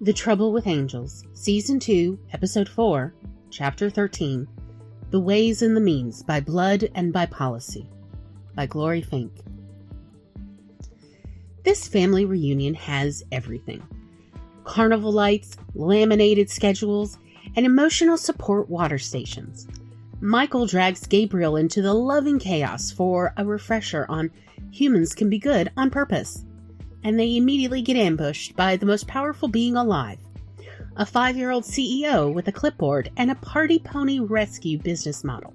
The Trouble with Angels, Season 2, Episode 4, Chapter 13, The Ways and the Means, by Blood and by Policy, by Glory Fink. This family reunion has everything. Carnival lights, laminated schedules, and emotional support water stations. Michael drags Gabriel into the loving chaos for a refresher on humans can be good on purpose. And they immediately get ambushed by the most powerful being alive, a 5-year-old CEO with a clipboard and a party pony rescue business model.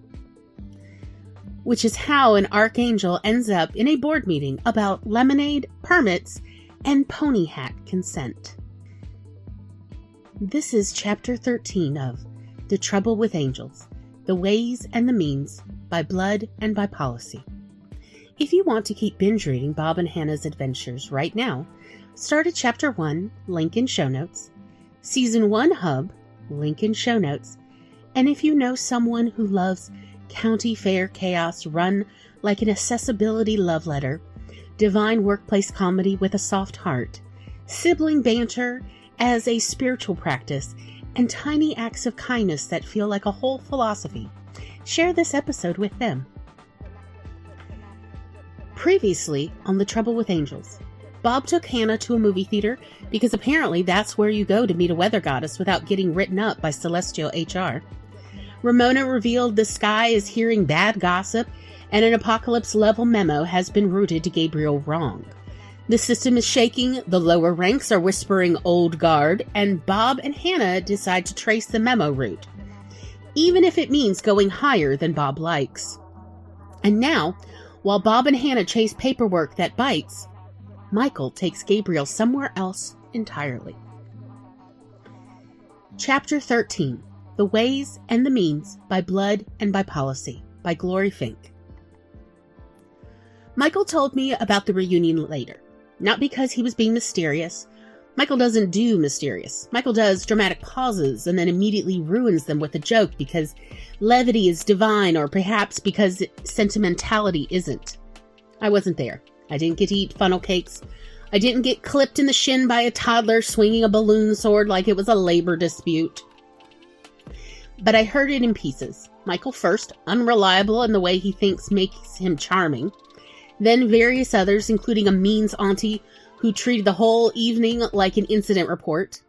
Which is how an archangel ends up in a board meeting about lemonade, permits, and pony hat consent. This is Chapter 13 of The Trouble with Angels, The Ways and the Means, by Blood and by Policy. If you want to keep binge reading Bob and Hannah's adventures right now, start at Chapter 1, link in show notes, Season 1 Hub, link in show notes, and if you know someone who loves county fair chaos run like an accessibility love letter, divine workplace comedy with a soft heart, sibling banter as a spiritual practice, and tiny acts of kindness that feel like a whole philosophy, share this episode with them. Previously on The Trouble with Angels, Bob took Hannah to a movie theater because apparently that's where you go to meet a weather goddess without getting written up by celestial HR. Ramona revealed the sky is hearing bad gossip and an apocalypse-level memo has been routed to Gabriel wrong. The system is shaking, the lower ranks are whispering old guard, and Bob and Hannah decide to trace the memo route, even if it means going higher than Bob likes. And now, while Bob and Hannah chase paperwork that bites, Michael takes Gabriel somewhere else entirely. Chapter 13, The Ways and the Means, by Blood and by Policy, by Glory Fink. Michael told me about the reunion later, not because he was being mysterious. Michael doesn't do mysterious. Michael does dramatic pauses and then immediately ruins them with a joke because levity is divine, or perhaps because sentimentality isn't. I wasn't there. I didn't get to eat funnel cakes. I didn't get clipped in the shin by a toddler swinging a balloon sword like it was a labor dispute. But I heard it in pieces. Michael first, unreliable in the way he thinks makes him charming. Then various others, including a means auntie who treated the whole evening like an incident report.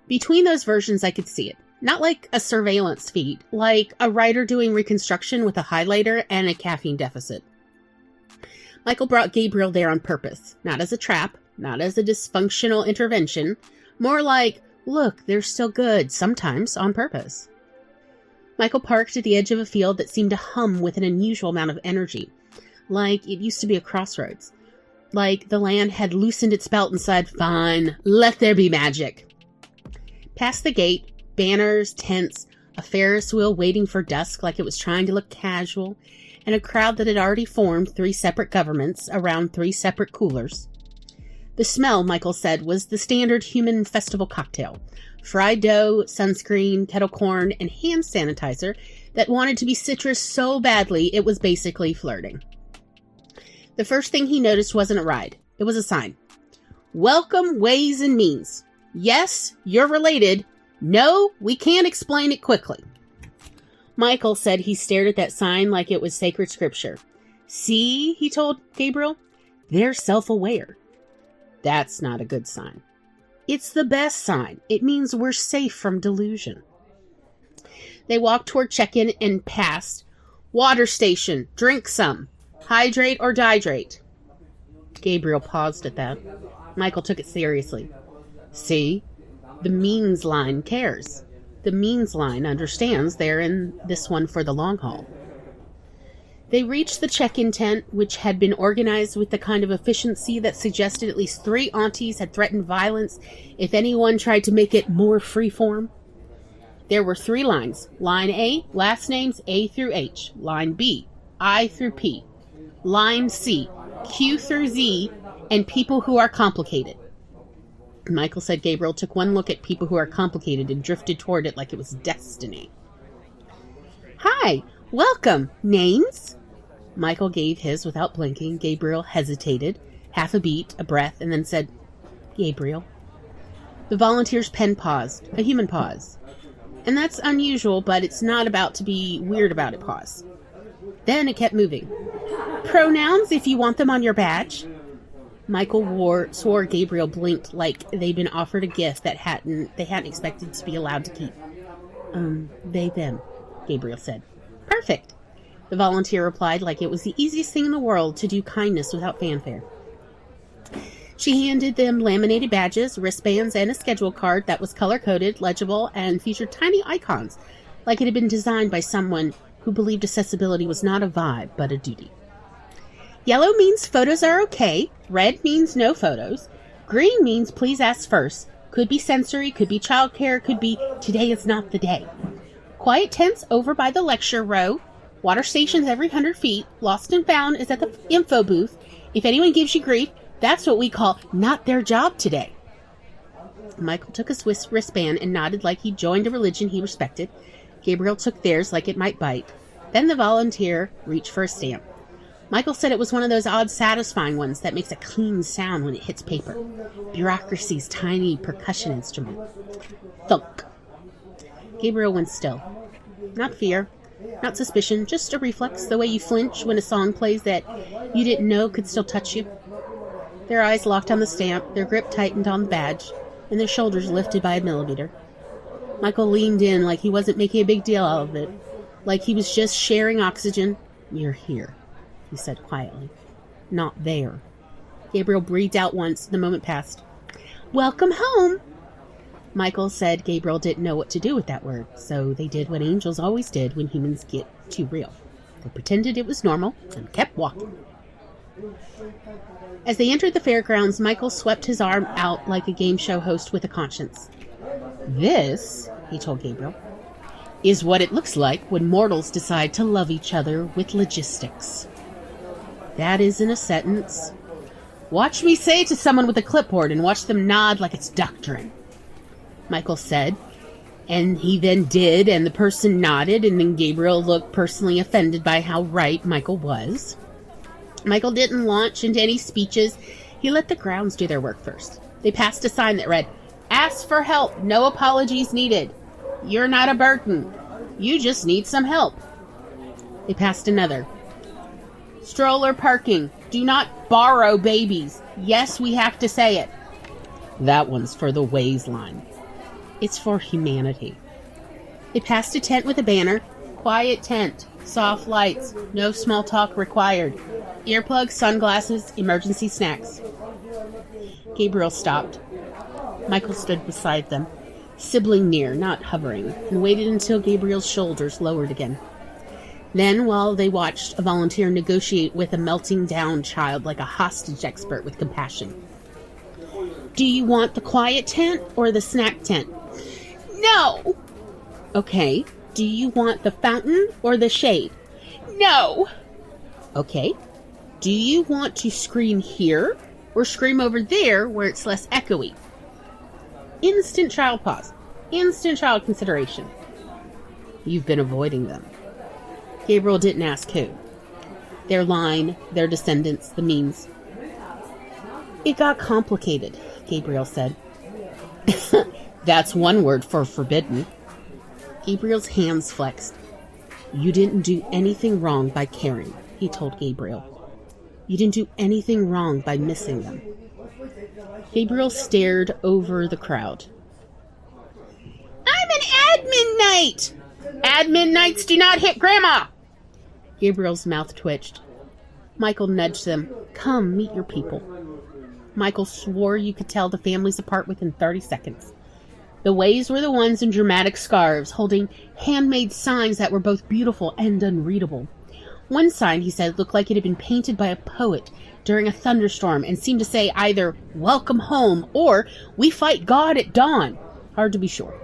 Between those versions, I could see it. Not like a surveillance feed, like a writer doing reconstruction with a highlighter and a caffeine deficit. Michael brought Gabriel there on purpose, not as a trap, not as a dysfunctional intervention, more like, look, they're still good, sometimes on purpose. Michael parked at the edge of a field that seemed to hum with an unusual amount of energy, like it used to be a crossroads. Like the land had loosened its belt and said, fine, let there be magic. Past the gate, banners, tents, a Ferris wheel waiting for dusk like it was trying to look casual, and a crowd that had already formed 3 separate governments around 3 separate coolers. The smell, Michael said, was the standard human festival cocktail. Fried dough, sunscreen, kettle corn, and hand sanitizer that wanted to be citrus so badly it was basically flirting. The first thing he noticed wasn't a ride. It was a sign. Welcome, Ways and Means. Yes, you're related. No, we can't explain it quickly. Michael said he stared at that sign like it was sacred scripture. See, he told Gabriel, they're self-aware. That's not a good sign. It's the best sign. It means we're safe from delusion. They walked toward check-in and passed. Water station. Drink some. Hydrate or dihydrate. Gabriel paused at that. Michael took it seriously. See? The means line cares. The means line understands they're in this one for the long haul. They reached the check-in tent, which had been organized with the kind of efficiency that suggested at least 3 aunties had threatened violence if anyone tried to make it more freeform. There were 3 lines. Line A, last names A through H. Line B, I through P. Line C, Q through Z, and people who are complicated. Michael said Gabriel took one look at people who are complicated and drifted toward it like it was destiny. Hi, welcome. Names? Michael gave his without blinking. Gabriel hesitated, half a beat, a breath, and then said, Gabriel. The volunteer's pen paused, a human pause. And that's unusual, but it's not about to be weird about it pause. Then it kept moving. Pronouns if you want them on your badge. Michael swore Gabriel blinked like they'd been offered a gift that they hadn't expected to be allowed to keep. They, them, Gabriel said. Perfect. The volunteer replied like it was the easiest thing in the world to do kindness without fanfare. She handed them laminated badges, wristbands, and a schedule card that was color-coded, legible, and featured tiny icons, like it had been designed by someone who believed accessibility was not a vibe, but a duty. Yellow means photos are okay. Red means no photos. Green means please ask first. Could be sensory, could be childcare, could be today is not the day. Quiet tents over by the lecture row. Water stations every 100 feet. Lost and found is at the info booth. If anyone gives you grief, that's what we call not their job today. Michael took his wristband and nodded like he'd joined a religion he respected. Gabriel took theirs like it might bite. Then the volunteer reached for a stamp. Michael said it was one of those odd, satisfying ones that makes a clean sound when it hits paper. Bureaucracy's tiny percussion instrument. Thunk. Gabriel went still. Not fear, not suspicion, just a reflex, the way you flinch when a song plays that you didn't know could still touch you. Their eyes locked on the stamp, their grip tightened on the badge, and their shoulders lifted by a millimeter. Michael leaned in like he wasn't making a big deal out of it, like he was just sharing oxygen. You're here, he said quietly. Not there. Gabriel breathed out once. The moment passed. Welcome home. Michael said Gabriel didn't know what to do with that word, so they did what angels always did when humans get too real. They pretended it was normal and kept walking. As they entered the fairgrounds, Michael swept his arm out like a game show host with a conscience. This, he told Gabriel, is what it looks like when mortals decide to love each other with logistics. That isn't a sentence. Watch me say it to someone with a clipboard and watch them nod like it's doctrine. Michael said, and he then did, and the person nodded, and then Gabriel looked personally offended by how right Michael was. Michael didn't launch into any speeches. He let the grounds do their work first. They passed a sign that read, "Ask for help, no apologies needed. You're not a burden. You just need some help." They passed another. "Stroller parking. Do not borrow babies. Yes, we have to say it." That one's for the Waze line. It's for humanity. They passed a tent with a banner. Quiet tent. Soft lights. No small talk required. Earplugs, sunglasses, emergency snacks. Gabriel stopped. Michael stood beside them, sibling near, not hovering, and waited until Gabriel's shoulders lowered again. Then, while they watched a volunteer negotiate with a melting down child like a hostage expert with compassion. "Do you want the quiet tent or the snack tent?" "No." "Okay. Do you want the fountain or the shade?" "No." "Okay. Do you want to scream here or scream over there where it's less echoey?" Instant child pause. Instant child consideration. You've been avoiding them. Gabriel didn't ask who. Their line, their descendants, the means. "It got complicated," Gabriel said. "That's one word for forbidden." Gabriel's hands flexed. "You didn't do anything wrong by caring," he told Gabriel. "You didn't do anything wrong by missing them." Gabriel stared over the crowd. "I'm an admin knight!" "Admin knights do not hit Grandma!" Gabriel's mouth twitched. Michael nudged them. "Come, meet your people." Michael swore you could tell the families apart within 30 seconds. The Ways were the ones in dramatic scarves, holding handmade signs that were both beautiful and unreadable. One sign, he said, looked like it had been painted by a poet during a thunderstorm and seemed to say either "Welcome home" or "We fight God at dawn." Hard to be sure.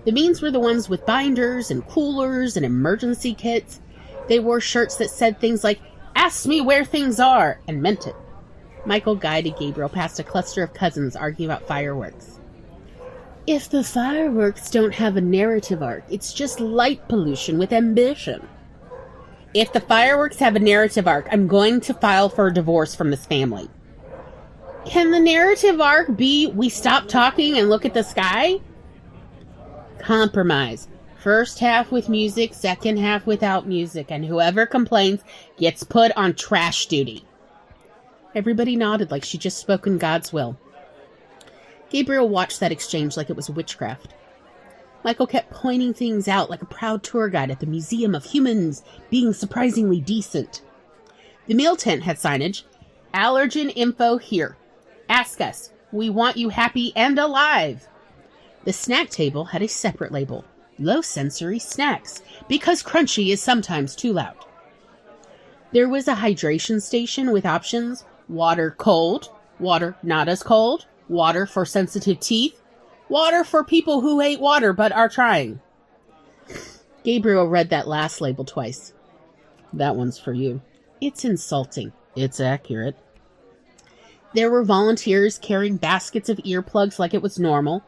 The means were the ones with binders and coolers and emergency kits. They wore shirts that said things like, "Ask me where things are," and meant it. Michael guided Gabriel past a cluster of cousins arguing about fireworks. "If the fireworks don't have a narrative arc, it's just light pollution with ambition." "If the fireworks have a narrative arc, I'm going to file for a divorce from this family." Can the narrative arc be we stop talking and look at the sky? Compromise. First half with music, second half without music, and whoever complains gets put on trash duty. Everybody nodded like she'd just spoken God's will. Gabriel watched that exchange like it was witchcraft. Michael kept pointing things out like a proud tour guide at the Museum of Humans being surprisingly decent. The meal tent had signage, allergen info here. Ask us. We want you happy and alive. The snack table had a separate label. Low-sensory snacks, because crunchy is sometimes too loud. There was a hydration station with options. Water cold, water not as cold, water for sensitive teeth, water for people who hate water but are trying. Gabriel read that last label twice. That one's for you. It's insulting. It's accurate. There were volunteers carrying baskets of earplugs like it was normal.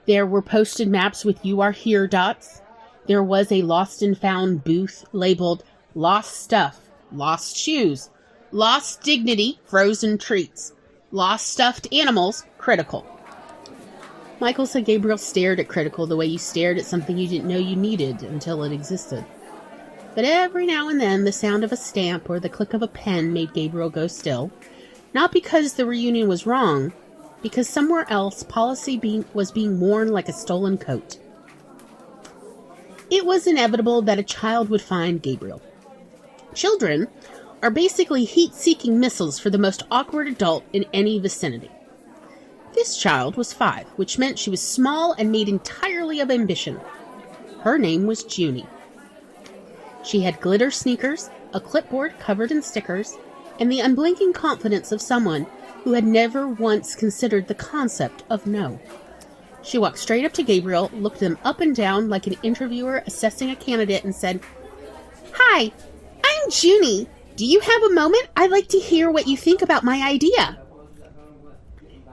There were posted maps with "You Are Here" dots. There was a lost and found booth labeled "Lost Stuff," "Lost Shoes," "Lost Dignity," "Frozen Treats," "Lost Stuffed Animals," "Critical." Michael said Gabriel stared at Critical the way you stared at something you didn't know you needed until it existed. But every now and then the sound of a stamp or the click of a pen made Gabriel go still. Not because the reunion was wrong, because somewhere else policy was being worn like a stolen coat. It was inevitable that a child would find Gabriel. Children are basically heat-seeking missiles for the most awkward adult in any vicinity. This child was 5, which meant she was small and made entirely of ambition. Her name was Junie. She had glitter sneakers, a clipboard covered in stickers, and the unblinking confidence of someone who had never once considered the concept of no. She walked straight up to Gabriel, looked him up and down like an interviewer assessing a candidate, and said, "Hi, I'm Junie. Do you have a moment? I'd like to hear what you think about my idea."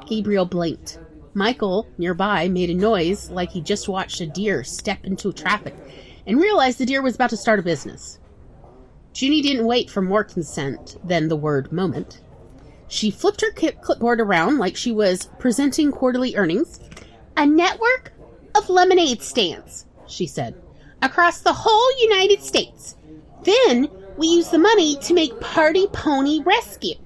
Gabriel blinked. Michael, nearby, made a noise like he just watched a deer step into traffic and realized the deer was about to start a business. Junie didn't wait for more consent than the word moment. She flipped her clipboard around like she was presenting quarterly earnings. "A network of lemonade stands," she said, "across the whole United States. Then we use the money to make Party Pony Rescue."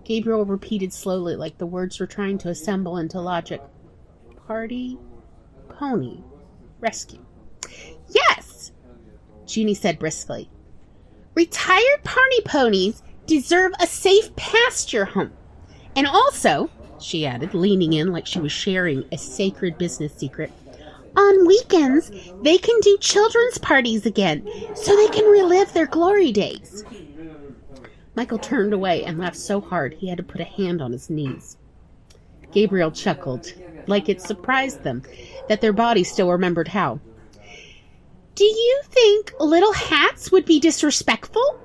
Gabriel repeated slowly like the words were trying to assemble into logic. Party Pony Rescue. "Yes," Junie said briskly. "Retired party ponies deserve a safe pasture home. And also," she added, leaning in like she was sharing a sacred business secret, "on weekends, they can do children's parties again, so they can relive their glory days." Michael turned away and laughed so hard he had to put a hand on his knees. Gabriel chuckled, like it surprised them that their bodies still remembered how. "Do you think little hats would be disrespectful?"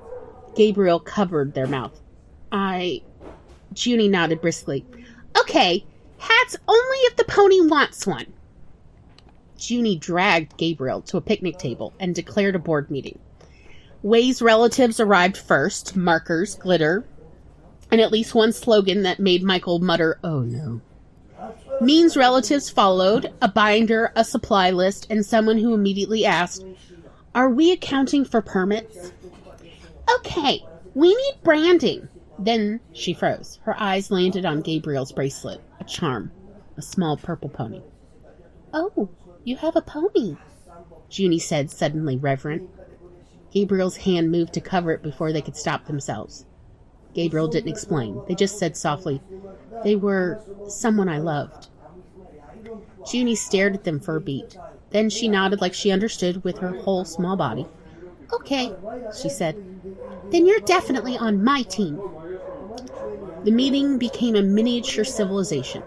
Gabriel covered their mouth. Junie nodded briskly. "Okay, hats only if the pony wants one." Junie dragged Gabriel to a picnic table and declared a board meeting. Way's relatives arrived first, markers, glitter, and at least one slogan that made Michael mutter, "Oh no." Means relatives followed, a binder, a supply list, and someone who immediately asked, "Are we accounting for permits?" "Okay, we need branding." Then she froze. Her eyes landed on Gabriel's bracelet, a charm, a small purple pony. "Oh, you have a pony," Junie said, suddenly reverent. Gabriel's hand moved to cover it before they could stop themselves. Gabriel didn't explain. They just said softly, "They were someone I loved." Junie stared at them for a beat. Then she nodded like she understood with her whole small body. "Okay," she said. "Then you're definitely on my team." The meeting became a miniature civilization.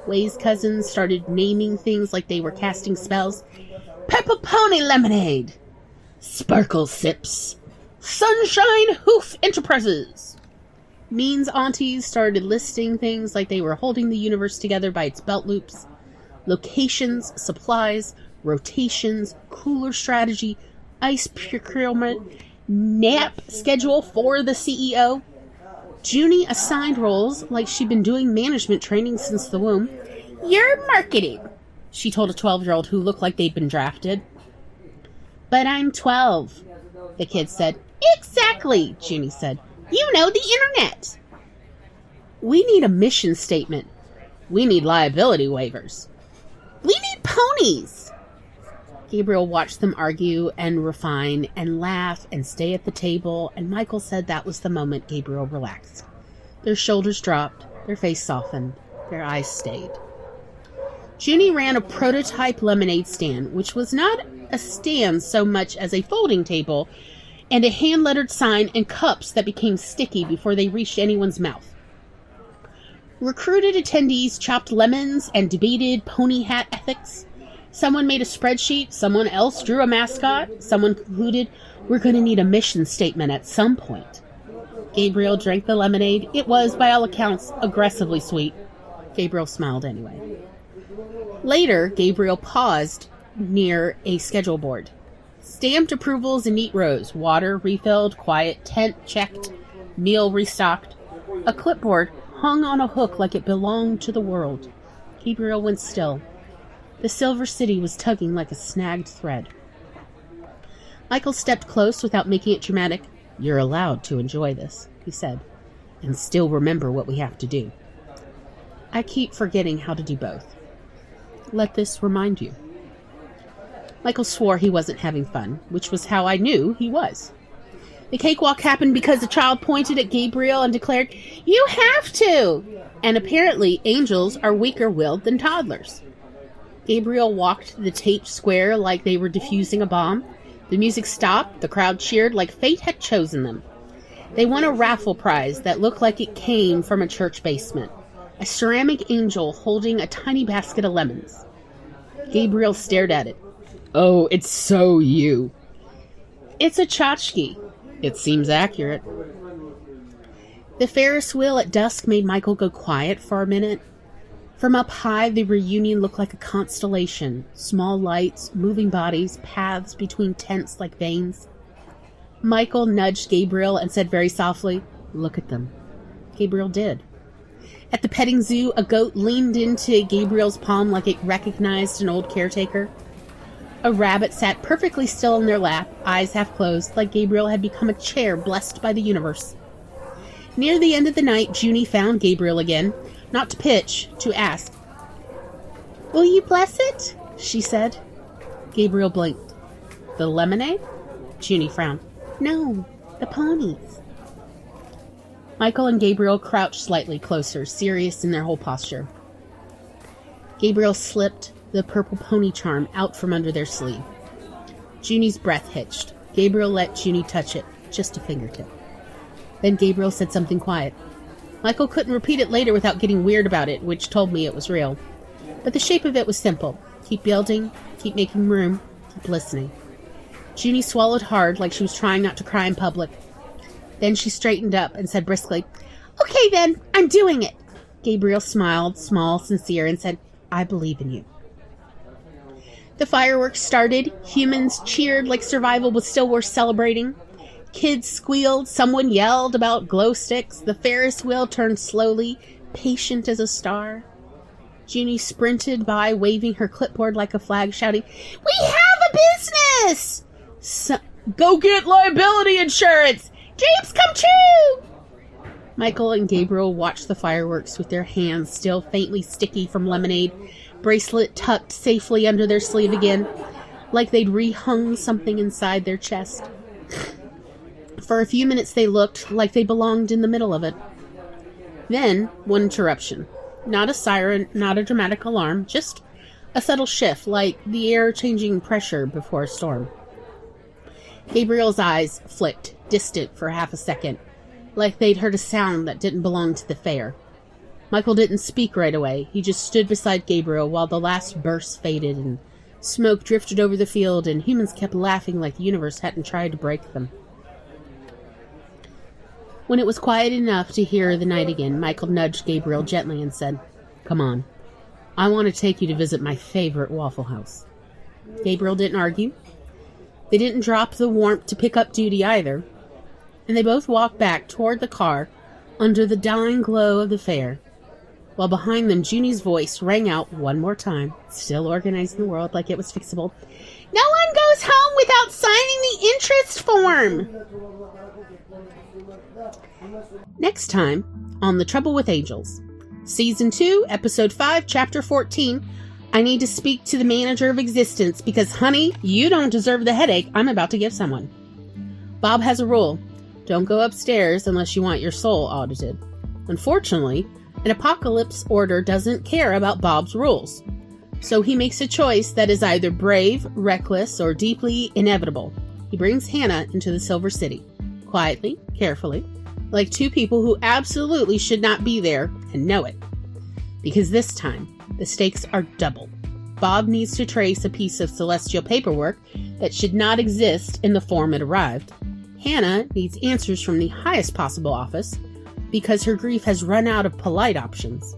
Way's cousins started naming things like they were casting spells. "Purple Pony Lemonade," "Sparkle Sips," "Sunshine Hoof Enterprises." Means aunties started listing things like they were holding the universe together by its belt loops. Locations, supplies, rotations, cooler strategy, ice procurement, nap schedule for the CEO. Junie assigned roles like she'd been doing management training since the womb. "You're marketing," she told a 12-year-old who looked like they'd been drafted. "But I'm 12, the kid said. "Exactly," Junie said. "You know the internet." "We need a mission statement. We need liability waivers. We need ponies." Gabriel watched them argue and refine and laugh and stay at the table, and Michael said that was the moment Gabriel relaxed. Their shoulders dropped, their face softened, their eyes stayed. Junie ran a prototype lemonade stand, which was not a stand so much as a folding table, and a hand-lettered sign and cups that became sticky before they reached anyone's mouth. Recruited attendees chopped lemons and debated pony hat ethics. Someone made a spreadsheet, someone else drew a mascot, someone concluded, "We're going to need a mission statement at some point." Gabriel drank the lemonade. It was, by all accounts, aggressively sweet. Gabriel smiled anyway. Later, Gabriel paused near a schedule board. Stamped approvals in neat rows. Water refilled, quiet, tent checked, meal restocked. A clipboard hung on a hook like it belonged to the world. Gabriel went still. The Silver City was tugging like a snagged thread. Michael stepped close without making it dramatic. "You're allowed to enjoy this," he said, "and still remember what we have to do." "I keep forgetting how to do both. Let this remind you." Michael swore he wasn't having fun, which was how I knew he was. The cakewalk happened because a child pointed at Gabriel and declared, "You have to!" And apparently angels are weaker-willed than toddlers. Gabriel walked the taped square like they were defusing a bomb. The music stopped. The crowd cheered like fate had chosen them. They won a raffle prize that looked like it came from a church basement. A ceramic angel holding a tiny basket of lemons. Gabriel stared at it. "Oh, it's so you." "It's a tchotchke." "It seems accurate." The Ferris wheel at dusk made Michael go quiet for a minute. From up high, the reunion looked like a constellation. Small lights, moving bodies, paths between tents like veins. Michael nudged Gabriel and said very softly, "Look at them." Gabriel did. At the petting zoo, a goat leaned into Gabriel's palm like it recognized an old caretaker. A rabbit sat perfectly still in their lap, eyes half closed, like Gabriel had become a chair blessed by the universe. Near the end of the night, Junie found Gabriel again, not to pitch, to ask. "Will you bless it?" she said. Gabriel blinked. "The lemonade?" Junie frowned. "No, the ponies." Michael and Gabriel crouched slightly closer, serious in their whole posture. Gabriel slipped the purple pony charm out from under their sleeve. Junie's breath hitched. Gabriel let Junie touch it, just a fingertip. Then Gabriel said something quiet. Michael couldn't repeat it later without getting weird about it, which told me it was real. But the shape of it was simple. Keep building, keep making room, keep listening. Junie swallowed hard, like she was trying not to cry in public. Then she straightened up and said briskly, "Okay then, I'm doing it." Gabriel smiled, small, sincere, and said, "I believe in you." The fireworks started. Humans cheered like survival was still worth celebrating. Kids squealed. Someone yelled about glow sticks. The Ferris wheel turned slowly, patient as a star. Junie sprinted by, waving her clipboard like a flag, shouting, "We have a business! Go get liability insurance! Dreams come true!" Michael and Gabriel watched the fireworks with their hands still faintly sticky from lemonade, bracelet tucked safely under their sleeve again, like they'd rehung something inside their chest. For a few minutes they looked like they belonged in the middle of it. Then, one interruption. Not a siren, not a dramatic alarm, just a subtle shift, like the air changing pressure before a storm. Gabriel's eyes flicked, distant for half a second, like they'd heard a sound that didn't belong to the fair. Michael didn't speak right away. He just stood beside Gabriel while the last burst faded and smoke drifted over the field and humans kept laughing like the universe hadn't tried to break them. When it was quiet enough to hear the night again, Michael nudged Gabriel gently and said, "Come on. I want to take you to visit my favorite Waffle House." Gabriel didn't argue. They didn't drop the warmth to pick up duty either. And they both walked back toward the car, under the dying glow of the fair, while behind them Junie's voice rang out one more time, still organizing the world like it was fixable. No one goes home without signing the interest form! Next time on The Trouble with Angels, Season 2, Episode 5, Chapter 14, I need to speak to the manager of existence because, honey, you don't deserve the headache I'm about to give someone. Bob has a rule. Don't go upstairs unless you want your soul audited. Unfortunately, an apocalypse order doesn't care about Bob's rules. So he makes a choice that is either brave, reckless, or deeply inevitable. He brings Hannah into the Silver City. Quietly, carefully, like two people who absolutely should not be there and know it. Because this time, the stakes are double. Bob needs to trace a piece of celestial paperwork that should not exist in the form it arrived. Hannah needs answers from the highest possible office because her grief has run out of polite options.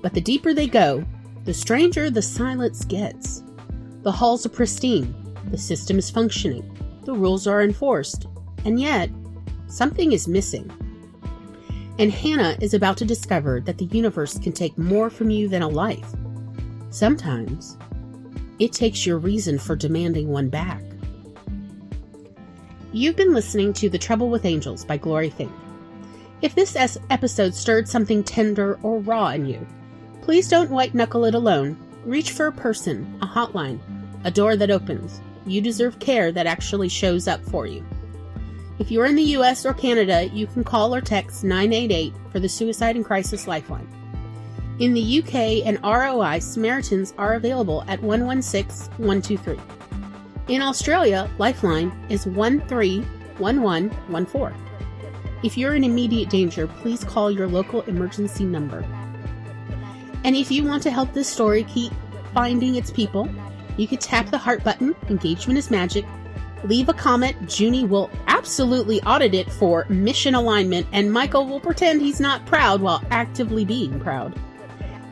But the deeper they go, the stranger the silence gets. The halls are pristine, the system is functioning, the rules are enforced, and yet, something is missing. And Hannah is about to discover that the universe can take more from you than a life. Sometimes, it takes your reason for demanding one back. You've been listening to The Trouble with Angels by Glory Fink. If this episode stirred something tender or raw in you, please don't white-knuckle it alone. Reach for a person, a hotline, a door that opens. You deserve care that actually shows up for you. If you're in the U.S. or Canada, you can call or text 988 for the Suicide and Crisis Lifeline. In the UK and ROI, Samaritans are available at 116-123. In Australia, Lifeline is 131114. If you're in immediate danger, please call your local emergency number. And if you want to help this story keep finding its people, you can tap the heart button, engagement is magic, leave a comment, Junie will absolutely audit it for mission alignment, and Michael will pretend he's not proud while actively being proud.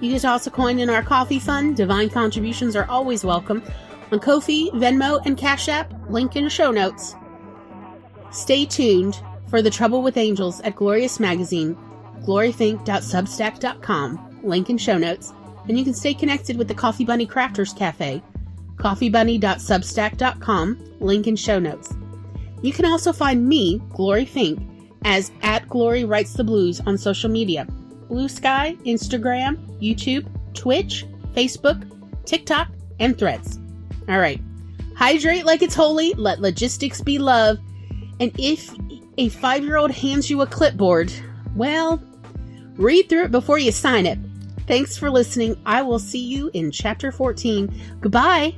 You can toss a coin in our coffee fund. Divine contributions are always welcome on Ko-fi, Venmo, and Cash App, link in the show notes. Stay tuned for The Trouble with Angels at Glorious Magazine, gloryfink.substack.com, link in show notes, and you can stay connected with the Coffee Bunny Crafters Cafe, coffeebunny.substack.com, link in show notes. You can also find me, Glory Fink, as @GloryWritesTheBlues on social media, Blue Sky, Instagram, YouTube, Twitch, Facebook, TikTok, and Threads. Alright, hydrate like it's holy, let logistics be love, and if a 5-year-old hands you a clipboard, well, read through it before you sign it. Thanks for listening. I will see you in Chapter 14. Goodbye!